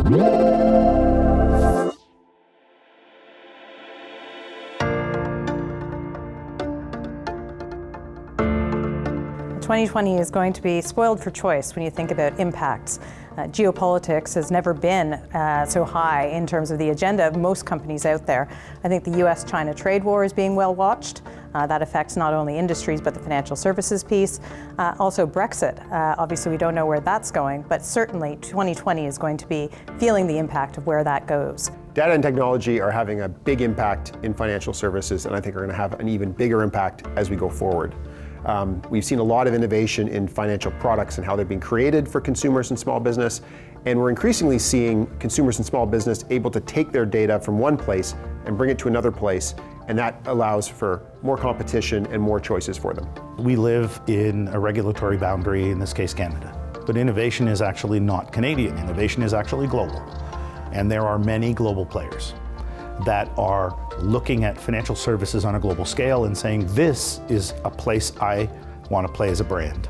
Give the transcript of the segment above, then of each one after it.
"2020 is going to be spoiled for choice when you think about impacts. Geopolitics has never been so high in terms of the agenda of most companies out there. I think the US-China trade war is being well watched. That affects not only industries but the financial services piece. Also Brexit, obviously we don't know where that's going, but certainly 2020 is going to be feeling the impact of where that goes. Data and technology are having a big impact in financial services, and I think are going to have an even bigger impact as we go forward. We've seen a lot of innovation in financial products and how they're being created for consumers and small business, and we're increasingly seeing consumers and small business able to take their data from one place and bring it to another place, and that allows for more competition and more choices for them. We live in a regulatory boundary, in this case Canada, but innovation is actually not Canadian. Innovation is actually global, and there are many global players that are looking at financial services on a global scale and saying, this is a place I want to play as a brand.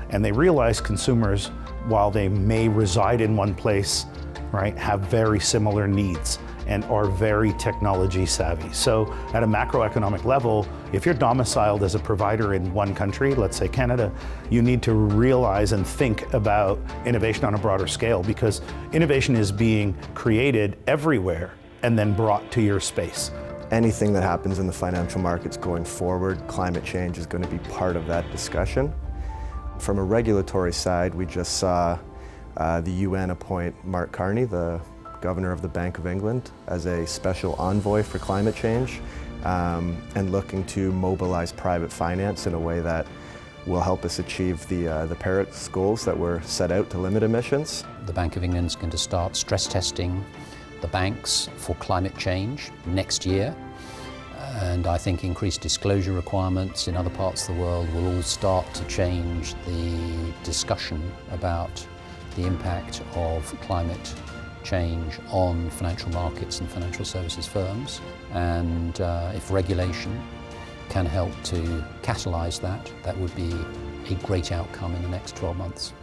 And they realize consumers, while they may reside in one place, right, have very similar needs and are very technology savvy. So at a macroeconomic level, if you're domiciled as a provider in one country, let's say Canada, you need to realize and think about innovation on a broader scale, because innovation is being created everywhere and then brought to your space. Anything that happens in the financial markets going forward, climate change is going to be part of that discussion. From a regulatory side, we just saw the UN appoint Mark Carney, the Governor of the Bank of England, as a special envoy for climate change, and looking to mobilize private finance in a way that will help us achieve the Paris goals that were set out to limit emissions. The Bank of England is going to start stress testing the banks for climate change next year, and I think increased disclosure requirements in other parts of the world will all start to change the discussion about the impact of climate change on financial markets and financial services firms, and if regulation can help to catalyse that, that would be a great outcome in the next 12 months.